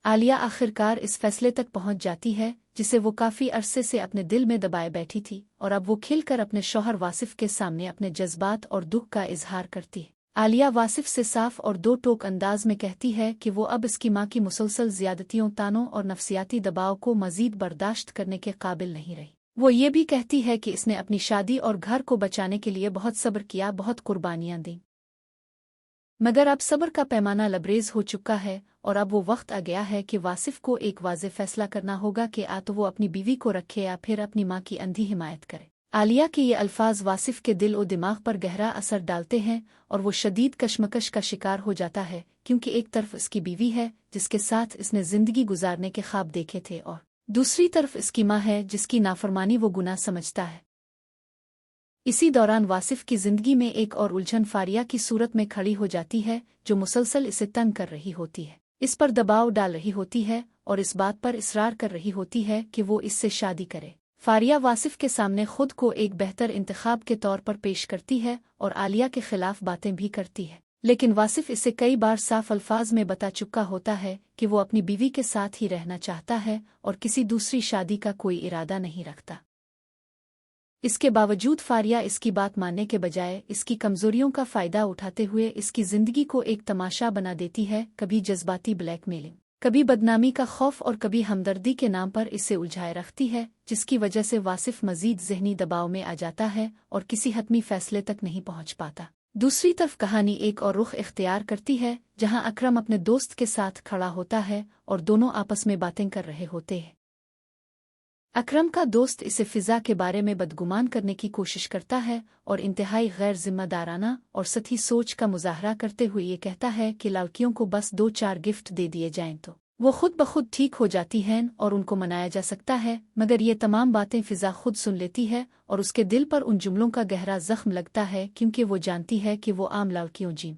आलिया आखिरकार इस फैसले तक पहुंच जाती है जिसे वो काफी अरसे से अपने दिल में दबाए बैठी थी, और अब वो खिलकर अपने शौहर वासिफ के सामने अपने जज्बात और दुख का इजहार करती है। आलिया वासिफ से साफ और दो टोक अंदाज में कहती है कि वो अब इसकी माँ की मुसलसल ज्यादतियों, तानों और नफसियाती दबाव को मजीद बर्दाश्त करने के काबिल नहीं रही। वो ये भी कहती है कि इसने अपनी शादी और घर को बचाने के लिए बहुत सब्र किया, बहुत कुर्बानियां दी, मगर अब सब्र का पैमाना लबरेज हो चुका है और अब वो वक्त आ गया है कि वासिफ को एक वाज़ेह फैसला करना होगा कि तो वो अपनी बीवी को रखे या फिर अपनी माँ की अंधी हिमायत करे। आलिया के ये अल्फाज वासिफ के दिल और दिमाग पर गहरा असर डालते हैं और वो शदीद कशमकश का शिकार हो जाता है, क्योंकि एक तरफ इसकी बीवी है जिसके साथ इसने जिंदगी गुजारने के ख्वाब देखे थे, और दूसरी तरफ इसकी माँ है जिसकी नाफरमानी वो गुनाह समझता है। इसी दौरान वासिफ की जिंदगी में एक और उलझन फारिया की सूरत में खड़ी हो जाती है, जो मुसलसल इसे तंग कर रही होती है, इस पर दबाव डाल रही होती है और इस बात पर इसरार कर रही होती है कि वो इससे शादी करे। फारिया वासिफ के सामने खुद को एक बेहतर इंतखाब के तौर पर पेश करती है और आलिया के खिलाफ बातें भी करती है, लेकिन वासिफ इसे कई बार साफ अल्फाज में बता चुका होता है कि वो अपनी बीवी के साथ ही रहना चाहता है और किसी दूसरी शादी का कोई इरादा नहीं रखता। इसके बावजूद फारिया इसकी बात मानने के बजाय इसकी कमजोरियों का फायदा उठाते हुए इसकी जिंदगी को एक तमाशा बना देती है, कभी जज्बाती ब्लैकमेलिंग, कभी बदनामी का खौफ और कभी हमदर्दी के नाम पर इसे उलझाए रखती है, जिसकी वजह से वासिफ मजीद जहनी दबाव में आ जाता है और किसी हतमी फैसले तक नहीं पहुंच पाता। दूसरी तरफ कहानी एक और रुख इख्तियार करती है, जहां अकरम अपने दोस्त के साथ खड़ा होता है और दोनों आपस में बातें कर रहे होते हैं। अकरम का दोस्त इसे फिजा के बारे में बदगुमान करने की कोशिश करता है और इंतहाई गैर जिम्मेदाराना और सती सोच का मुजाहरा करते हुए ये कहता है कि लड़कियों को बस 2-4 गिफ्ट दे दिए जाएं तो वो खुद ब खुद ठीक हो जाती हैं और उनको मनाया जा सकता है। मगर ये तमाम बातें फिजा खुद सुन लेती है और उसके दिल पर उन जुमलों का गहरा जख्म लगता है, क्योंकि वो जानती है कि वो आम लड़कियों जी